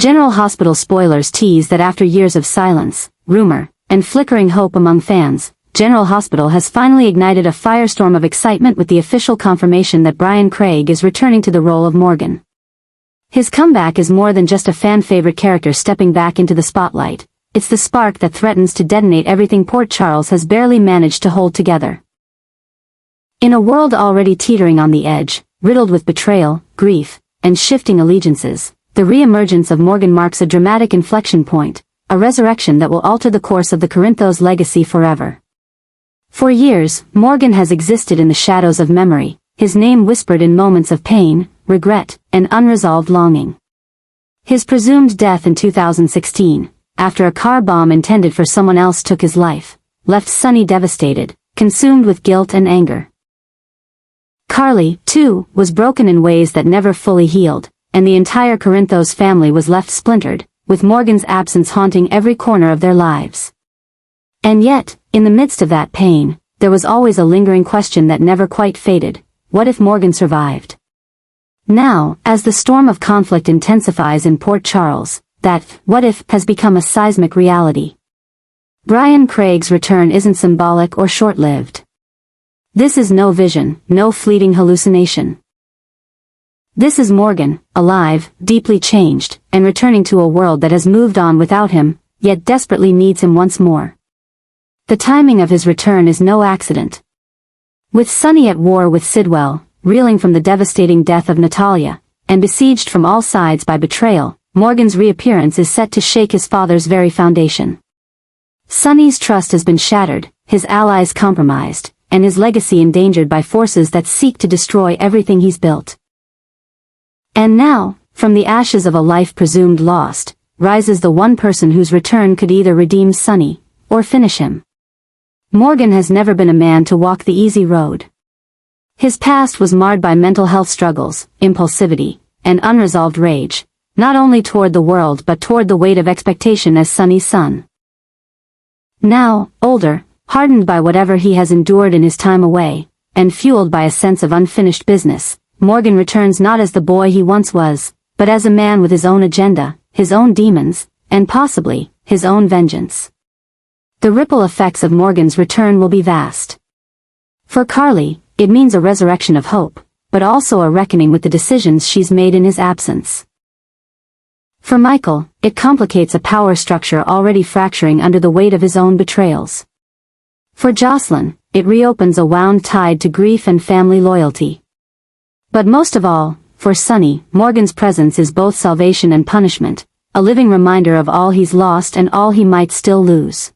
General Hospital spoilers tease that after years of silence, rumor, and flickering hope among fans, General Hospital has finally ignited a firestorm of excitement with the official confirmation that Bryan Craig is returning to the role of Morgan. His comeback is more than just a fan-favorite character stepping back into the spotlight. It's the spark that threatens to detonate everything Port Charles has barely managed to hold together. In a world already teetering on the edge, riddled with betrayal, grief, and shifting allegiances, the re-emergence of Morgan marks a dramatic inflection point, a resurrection that will alter the course of the Corinthos legacy forever. For years, Morgan has existed in the shadows of memory, his name whispered in moments of pain, regret, and unresolved longing. His presumed death in 2016, after a car bomb intended for someone else took his life, left Sonny devastated, consumed with guilt and anger. Carly, too, was broken in ways that never fully healed, and the entire Corinthos family was left splintered, with Morgan's absence haunting every corner of their lives. And yet, in the midst of that pain, there was always a lingering question that never quite faded: what if Morgan survived? Now, as the storm of conflict intensifies in Port Charles, that what if has become a seismic reality. Bryan Craig's return isn't symbolic or short-lived. This is no vision, no fleeting hallucination. This is Morgan, alive, deeply changed, and returning to a world that has moved on without him, yet desperately needs him once more. The timing of his return is no accident. With Sonny at war with Sidwell, reeling from the devastating death of Natalia, and besieged from all sides by betrayal, Morgan's reappearance is set to shake his father's very foundation. Sonny's trust has been shattered, his allies compromised, and his legacy endangered by forces that seek to destroy everything he's built. And now, from the ashes of a life presumed lost, rises the one person whose return could either redeem Sonny, or finish him. Morgan has never been a man to walk the easy road. His past was marred by mental health struggles, impulsivity, and unresolved rage, not only toward the world but toward the weight of expectation as Sonny's son. Now, older, hardened by whatever he has endured in his time away, and fueled by a sense of unfinished business, Morgan returns not as the boy he once was, but as a man with his own agenda, his own demons, and possibly, his own vengeance. The ripple effects of Morgan's return will be vast. For Carly, it means a resurrection of hope, but also a reckoning with the decisions she's made in his absence. For Michael, it complicates a power structure already fracturing under the weight of his own betrayals. For Jocelyn, it reopens a wound tied to grief and family loyalty. But most of all, for Sonny, Morgan's presence is both salvation and punishment, a living reminder of all he's lost and all he might still lose.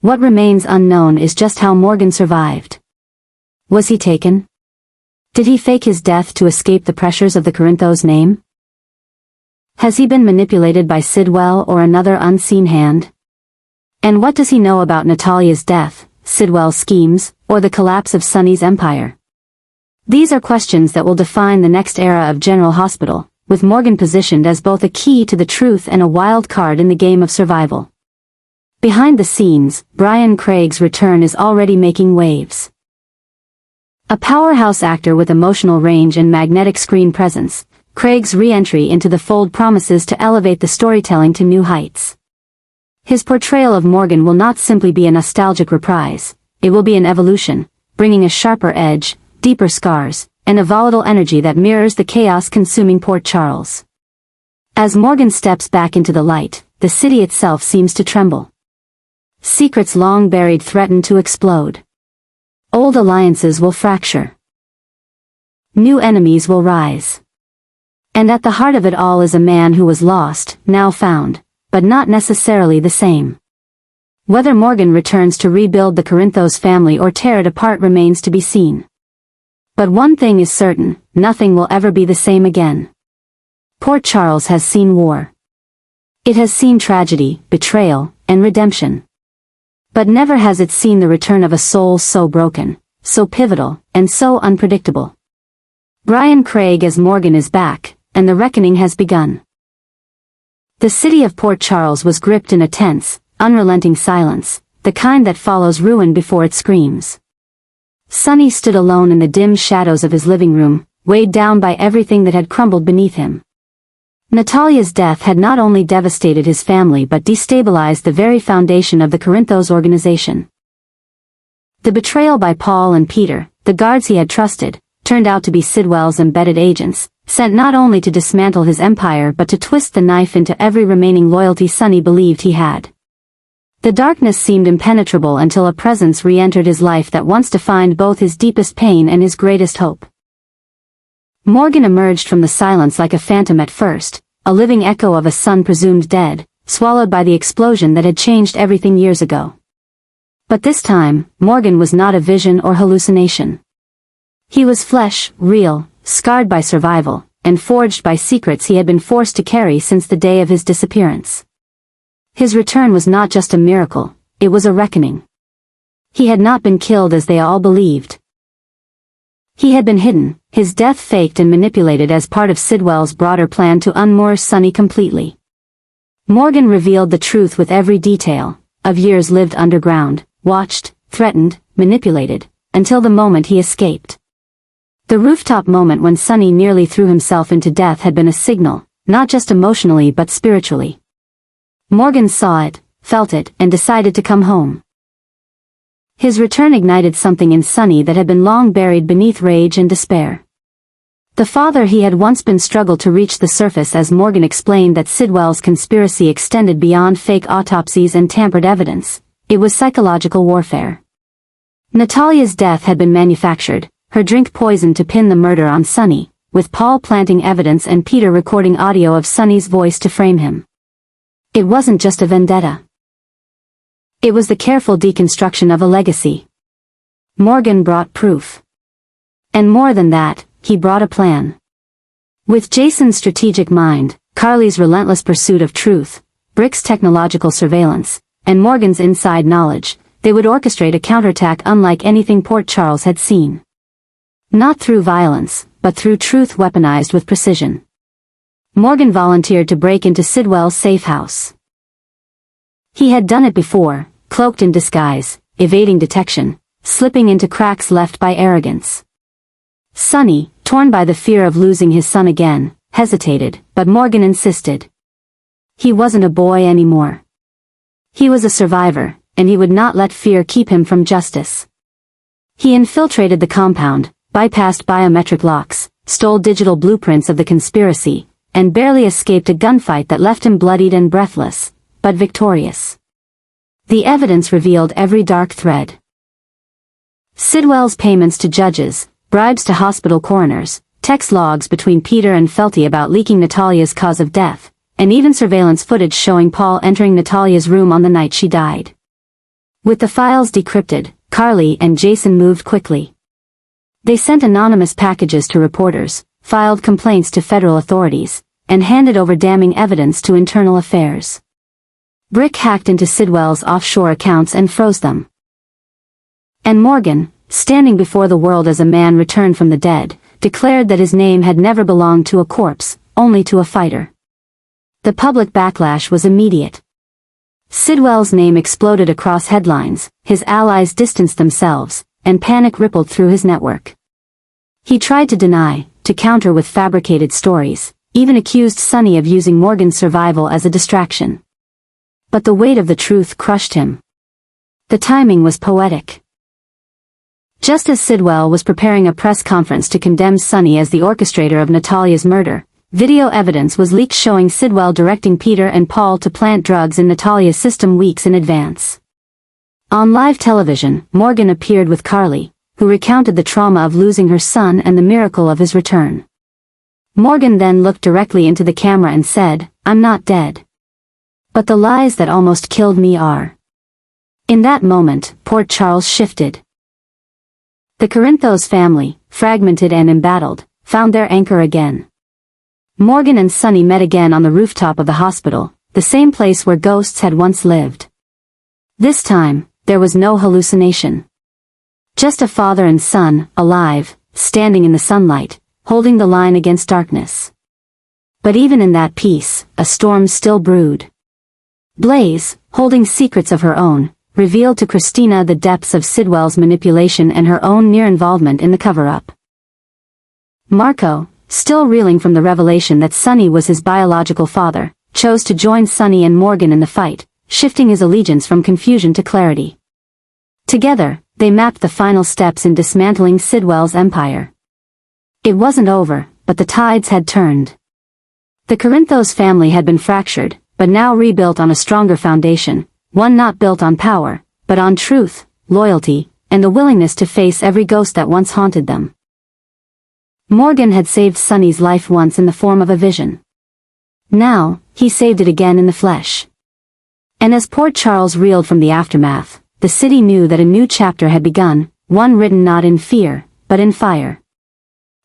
What remains unknown is just how Morgan survived. Was he taken? Did he fake his death to escape the pressures of the Corinthos name? Has he been manipulated by Sidwell or another unseen hand? And what does he know about Natalia's death, Sidwell's schemes, or the collapse of Sonny's empire? These are questions that will define the next era of General Hospital, with Morgan positioned as both a key to the truth and a wild card in the game of survival. Behind the scenes, Bryan Craig's return is already making waves. A powerhouse actor with emotional range and magnetic screen presence, Craig's re-entry into the fold promises to elevate the storytelling to new heights. His portrayal of Morgan will not simply be a nostalgic reprise, it will be an evolution, bringing a sharper edge, deeper scars, and a volatile energy that mirrors the chaos-consuming Port Charles. As Morgan steps back into the light, the city itself seems to tremble. Secrets long buried threaten to explode. Old alliances will fracture. New enemies will rise. And at the heart of it all is a man who was lost, now found, but not necessarily the same. Whether Morgan returns to rebuild the Corinthos family or tear it apart remains to be seen. But one thing is certain, nothing will ever be the same again. Port Charles has seen war. It has seen tragedy, betrayal, and redemption. But never has it seen the return of a soul so broken, so pivotal, and so unpredictable. Bryan Craig as Morgan is back, and the reckoning has begun. The city of Port Charles was gripped in a tense, unrelenting silence, the kind that follows ruin before it screams. Sonny stood alone in the dim shadows of his living room, weighed down by everything that had crumbled beneath him. Natalia's death had not only devastated his family but destabilized the very foundation of the Corinthos organization. The betrayal by Paul and Peter, the guards he had trusted, turned out to be Sidwell's embedded agents, sent not only to dismantle his empire but to twist the knife into every remaining loyalty Sonny believed he had. The darkness seemed impenetrable until a presence re-entered his life that once defined both his deepest pain and his greatest hope. Morgan emerged from the silence like a phantom at first, a living echo of a son presumed dead, swallowed by the explosion that had changed everything years ago. But this time, Morgan was not a vision or hallucination. He was flesh, real, scarred by survival, and forged by secrets he had been forced to carry since the day of his disappearance. His return was not just a miracle, it was a reckoning. He had not been killed as they all believed. He had been hidden, his death faked and manipulated as part of Sidwell's broader plan to unmoor Sonny completely. Morgan revealed the truth with every detail, of years lived underground, watched, threatened, manipulated, until the moment he escaped. The rooftop moment when Sonny nearly threw himself into death had been a signal, not just emotionally but spiritually. Morgan saw it, felt it, and decided to come home. His return ignited something in Sonny that had been long buried beneath rage and despair. The father he had once been struggled to reach the surface as Morgan explained that Sidwell's conspiracy extended beyond fake autopsies and tampered evidence. It was psychological warfare. Natalia's death had been manufactured, her drink poisoned to pin the murder on Sonny, with Paul planting evidence and Peter recording audio of Sonny's voice to frame him. It wasn't just a vendetta. It was the careful deconstruction of a legacy. Morgan brought proof. And more than that, he brought a plan. With Jason's strategic mind, Carly's relentless pursuit of truth, Brick's technological surveillance, and Morgan's inside knowledge, they would orchestrate a counterattack unlike anything Port Charles had seen. Not through violence, but through truth weaponized with precision. Morgan volunteered to break into Sidwell's safe house. He had done it before, cloaked in disguise, evading detection, slipping into cracks left by arrogance. Sonny, torn by the fear of losing his son again, hesitated, but Morgan insisted. He wasn't a boy anymore. He was a survivor, and he would not let fear keep him from justice. He infiltrated the compound, bypassed biometric locks, stole digital blueprints of the conspiracy, and barely escaped a gunfight that left him bloodied and breathless, but victorious. The evidence revealed every dark thread. Sidwell's payments to judges, bribes to hospital coroners, text logs between Peter and Felty about leaking Natalia's cause of death, and even surveillance footage showing Paul entering Natalia's room on the night she died. With the files decrypted, Carly and Jason moved quickly. They sent anonymous packages to reporters, filed complaints to federal authorities, and handed over damning evidence to internal affairs. Brick hacked into Sidwell's offshore accounts and froze them. And Morgan, standing before the world as a man returned from the dead, declared that his name had never belonged to a corpse, only to a fighter. The public backlash was immediate. Sidwell's name exploded across headlines, his allies distanced themselves, and panic rippled through his network. He tried to deny, to counter with fabricated stories, even accused Sonny of using Morgan's survival as a distraction. But the weight of the truth crushed him. The timing was poetic. Just as Sidwell was preparing a press conference to condemn Sonny as the orchestrator of Natalia's murder, video evidence was leaked showing Sidwell directing Peter and Paul to plant drugs in Natalia's system weeks in advance. On live television, Morgan appeared with Carly, who recounted the trauma of losing her son and the miracle of his return. Morgan then looked directly into the camera and said, "I'm not dead. But the lies that almost killed me are." In that moment, Port Charles shifted. The Corinthos family, fragmented and embattled, found their anchor again. Morgan and Sonny met again on the rooftop of the hospital, the same place where ghosts had once lived. This time, there was no hallucination. Just a father and son, alive, standing in the sunlight, holding the line against darkness. But even in that peace, a storm still brewed. Blaze, holding secrets of her own, revealed to Christina the depths of Sidwell's manipulation and her own near involvement in the cover-up. Marco, still reeling from the revelation that Sonny was his biological father, chose to join Sonny and Morgan in the fight, shifting his allegiance from confusion to clarity. Together, they mapped the final steps in dismantling Sidwell's empire. It wasn't over, but the tides had turned. The Corinthos family had been fractured, but now rebuilt on a stronger foundation, one not built on power, but on truth, loyalty, and the willingness to face every ghost that once haunted them. Morgan had saved Sonny's life once in the form of a vision. Now, he saved it again in the flesh. And as Port Charles reeled from the aftermath, the city knew that a new chapter had begun, one written not in fear, but in fire.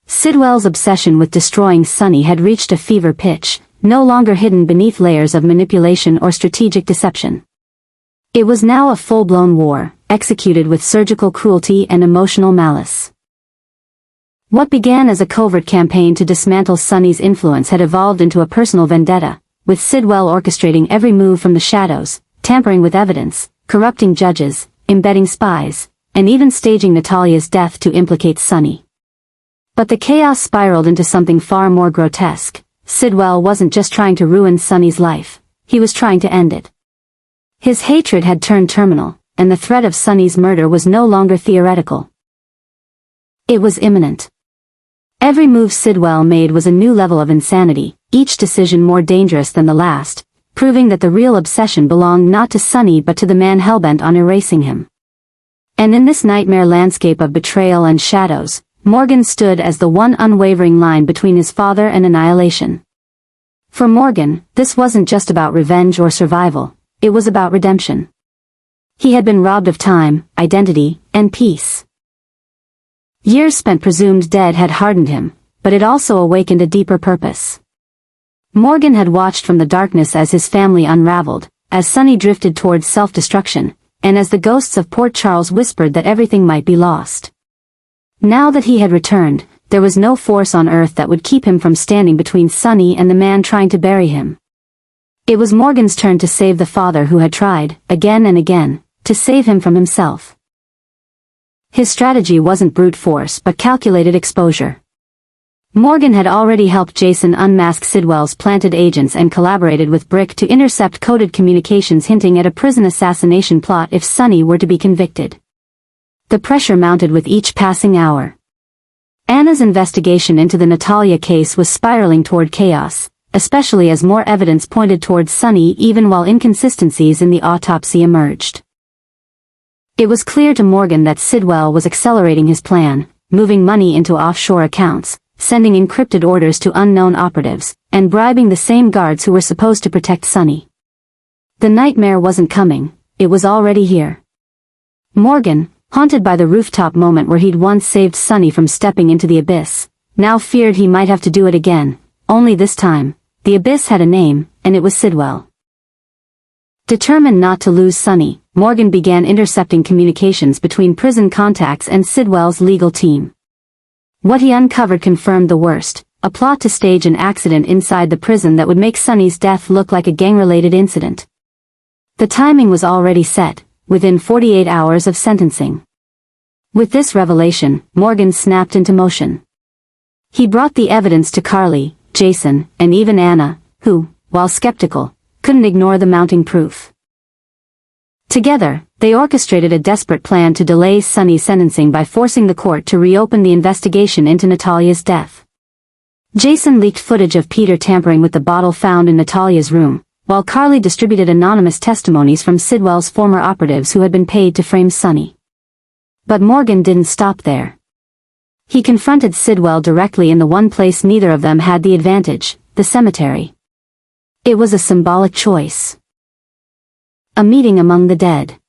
Sidwell's obsession with destroying Sonny had reached a fever pitch, no longer hidden beneath layers of manipulation or strategic deception. It was now a full-blown war, executed with surgical cruelty and emotional malice. What began as a covert campaign to dismantle Sonny's influence had evolved into a personal vendetta, with Sidwell orchestrating every move from the shadows, tampering with evidence, corrupting judges, embedding spies, and even staging Natalia's death to implicate Sonny. But the chaos spiraled into something far more grotesque. Sidwell wasn't just trying to ruin Sonny's life, he was trying to end it. His hatred had turned terminal, and the threat of Sonny's murder was no longer theoretical. It was imminent. Every move Sidwell made was a new level of insanity, each decision more dangerous than the last, proving that the real obsession belonged not to Sonny but to the man hellbent on erasing him. And in this nightmare landscape of betrayal and shadows, Morgan stood as the one unwavering line between his father and annihilation. For Morgan, this wasn't just about revenge or survival, it was about redemption. He had been robbed of time, identity, and peace. Years spent presumed dead had hardened him, but it also awakened a deeper purpose. Morgan had watched from the darkness as his family unraveled, as Sonny drifted towards self-destruction, and as the ghosts of Port Charles whispered that everything might be lost. Now that he had returned, there was no force on earth that would keep him from standing between Sonny and the man trying to bury him. It was Morgan's turn to save the father who had tried, again and again, to save him from himself. His strategy wasn't brute force but calculated exposure. Morgan had already helped Jason unmask Sidwell's planted agents and collaborated with Brick to intercept coded communications hinting at a prison assassination plot if Sonny were to be convicted. The pressure mounted with each passing hour. Anna's investigation into the Natalia case was spiraling toward chaos, especially as more evidence pointed towards Sonny even while inconsistencies in the autopsy emerged. It was clear to Morgan that Sidwell was accelerating his plan, moving money into offshore accounts, sending encrypted orders to unknown operatives, and bribing the same guards who were supposed to protect Sonny. The nightmare wasn't coming, it was already here. Morgan, haunted by the rooftop moment where he'd once saved Sonny from stepping into the abyss, now feared he might have to do it again, only this time, the abyss had a name, and it was Sidwell. Determined not to lose Sonny, Morgan began intercepting communications between prison contacts and Sidwell's legal team. What he uncovered confirmed the worst, a plot to stage an accident inside the prison that would make Sonny's death look like a gang-related incident. The timing was already set, within 48 hours of sentencing. With this revelation, Morgan snapped into motion. He brought the evidence to Carly, Jason, and even Anna, who, while skeptical, couldn't ignore the mounting proof. Together, they orchestrated a desperate plan to delay Sonny's sentencing by forcing the court to reopen the investigation into Natalia's death. Jason leaked footage of Peter tampering with the bottle found in Natalia's room, while Carly distributed anonymous testimonies from Sidwell's former operatives who had been paid to frame Sonny. But Morgan didn't stop there. He confronted Sidwell directly in the one place neither of them had the advantage, the cemetery. It was a symbolic choice. A meeting among the dead.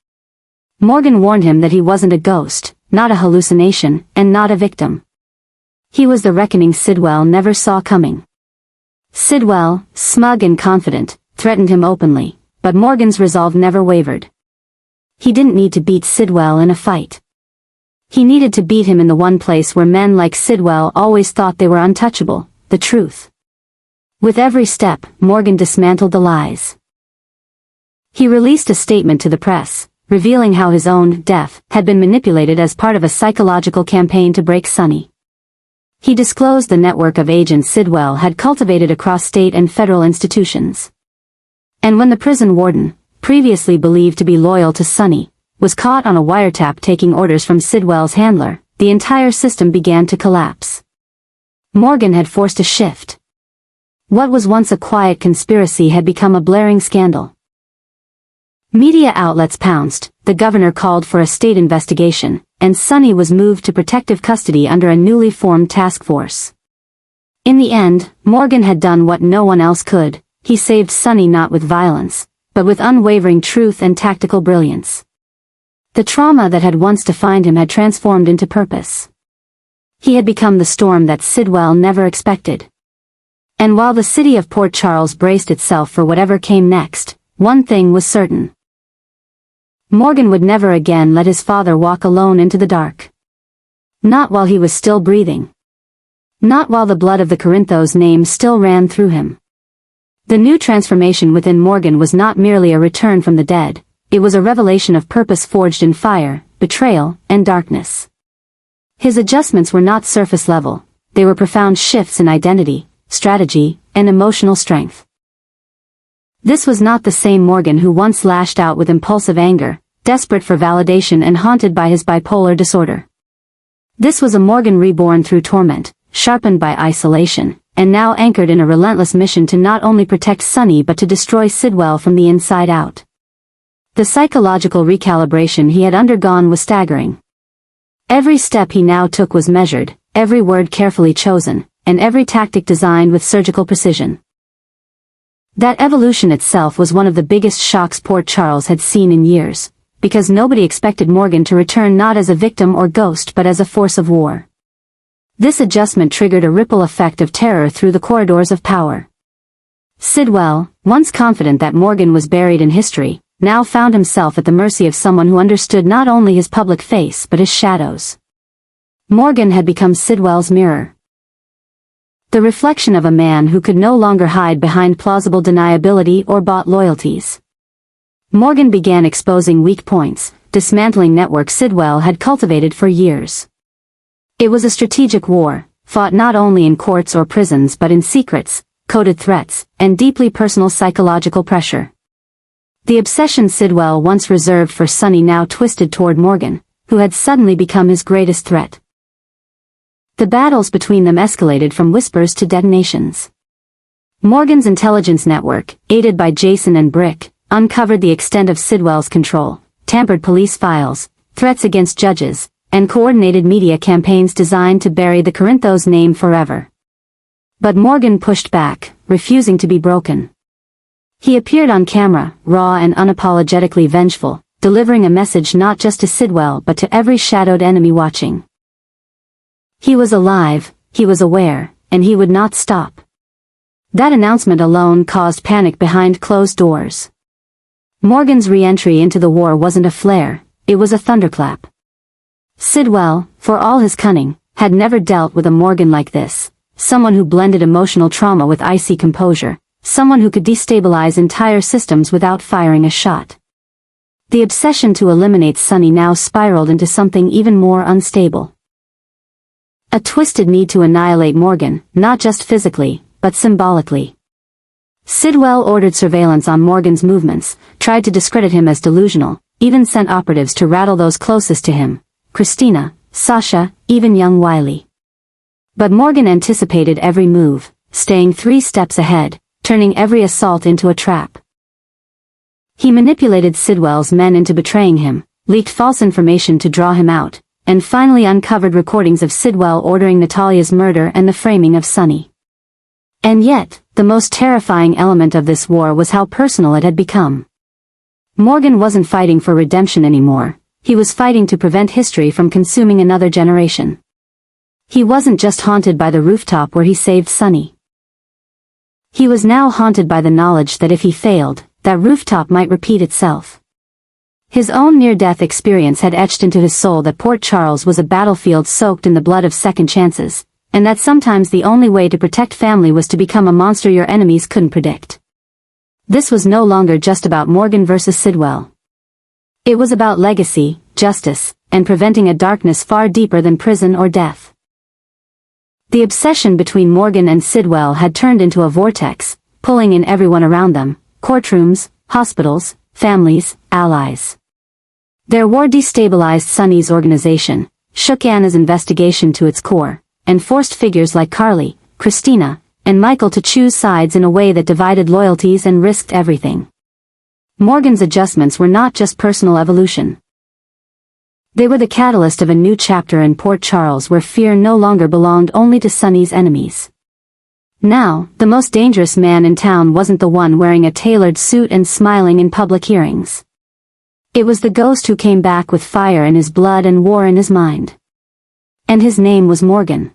Morgan warned him that he wasn't a ghost, not a hallucination, and not a victim. He was the reckoning Sidwell never saw coming. Sidwell, smug and confident, threatened him openly, but Morgan's resolve never wavered. He didn't need to beat Sidwell in a fight. He needed to beat him in the one place where men like Sidwell always thought they were untouchable, the truth. With every step, Morgan dismantled the lies. He released a statement to the press, revealing how his own death had been manipulated as part of a psychological campaign to break Sonny. He disclosed the network of agents Sidwell had cultivated across state and federal institutions. And when the prison warden, previously believed to be loyal to Sonny, was caught on a wiretap taking orders from Sidwell's handler, the entire system began to collapse. Morgan had forced a shift. What was once a quiet conspiracy had become a blaring scandal. Media outlets pounced, the governor called for a state investigation, and Sonny was moved to protective custody under a newly formed task force. In the end, Morgan had done what no one else could. He saved Sonny not with violence, but with unwavering truth and tactical brilliance. The trauma that had once defined him had transformed into purpose. He had become the storm that Sidwell never expected. And while the city of Port Charles braced itself for whatever came next, one thing was certain. Morgan would never again let his father walk alone into the dark. Not while he was still breathing. Not while the blood of the Corinthos name still ran through him. The new transformation within Morgan was not merely a return from the dead, it was a revelation of purpose forged in fire, betrayal, and darkness. His adjustments were not surface level, they were profound shifts in identity, strategy, and emotional strength. This was not the same Morgan who once lashed out with impulsive anger, desperate for validation and haunted by his bipolar disorder. This was a Morgan reborn through torment, sharpened by isolation, and now anchored in a relentless mission to not only protect Sonny but to destroy Sidwell from the inside out. The psychological recalibration he had undergone was staggering. Every step he now took was measured, every word carefully chosen, and every tactic designed with surgical precision. That evolution itself was one of the biggest shocks Port Charles had seen in years, because nobody expected Morgan to return not as a victim or ghost but as a force of war. This adjustment triggered a ripple effect of terror through the corridors of power. Sidwell, once confident that Morgan was buried in history, now found himself at the mercy of someone who understood not only his public face but his shadows. Morgan had become Sidwell's mirror. The reflection of a man who could no longer hide behind plausible deniability or bought loyalties. Morgan began exposing weak points, dismantling networks Sidwell had cultivated for years. It was a strategic war, fought not only in courts or prisons but in secrets, coded threats, and deeply personal psychological pressure. The obsession Sidwell once reserved for Sonny now twisted toward Morgan, who had suddenly become his greatest threat. The battles between them escalated from whispers to detonations. Morgan's intelligence network, aided by Jason and Brick, uncovered the extent of Sidwell's control, tampered police files, threats against judges, and coordinated media campaigns designed to bury the Corinthos name forever. But Morgan pushed back, refusing to be broken. He appeared on camera, raw and unapologetically vengeful, delivering a message not just to Sidwell but to every shadowed enemy watching. He was alive, he was aware, and he would not stop. That announcement alone caused panic behind closed doors. Morgan's re-entry into the war wasn't a flare, it was a thunderclap. Sidwell, for all his cunning, had never dealt with a Morgan like this, someone who blended emotional trauma with icy composure, someone who could destabilize entire systems without firing a shot. The obsession to eliminate Sonny now spiraled into something even more unstable. A twisted need to annihilate Morgan, not just physically, but symbolically. Sidwell ordered surveillance on Morgan's movements, tried to discredit him as delusional, even sent operatives to rattle those closest to him, Christina, Sasha, even young Wiley. But Morgan anticipated every move, staying 3 steps ahead, turning every assault into a trap. He manipulated Sidwell's men into betraying him, leaked false information to draw him out, and finally uncovered recordings of Sidwell ordering Natalia's murder and the framing of Sonny. And yet, the most terrifying element of this war was how personal it had become. Morgan wasn't fighting for redemption anymore, he was fighting to prevent history from consuming another generation. He wasn't just haunted by the rooftop where he saved Sonny. He was now haunted by the knowledge that if he failed, that rooftop might repeat itself. His own near-death experience had etched into his soul that Port Charles was a battlefield soaked in the blood of second chances, and that sometimes the only way to protect family was to become a monster your enemies couldn't predict. This was no longer just about Morgan versus Sidwell. It was about legacy, justice, and preventing a darkness far deeper than prison or death. The obsession between Morgan and Sidwell had turned into a vortex, pulling in everyone around them: courtrooms, hospitals, families, allies. Their war destabilized Sonny's organization, shook Anna's investigation to its core, and forced figures like Carly, Christina, and Michael to choose sides in a way that divided loyalties and risked everything. Morgan's adjustments were not just personal evolution. They were the catalyst of a new chapter in Port Charles where fear no longer belonged only to Sonny's enemies. Now, the most dangerous man in town wasn't the one wearing a tailored suit and smiling in public hearings. It was the ghost who came back with fire in his blood and war in his mind. And his name was Morgan.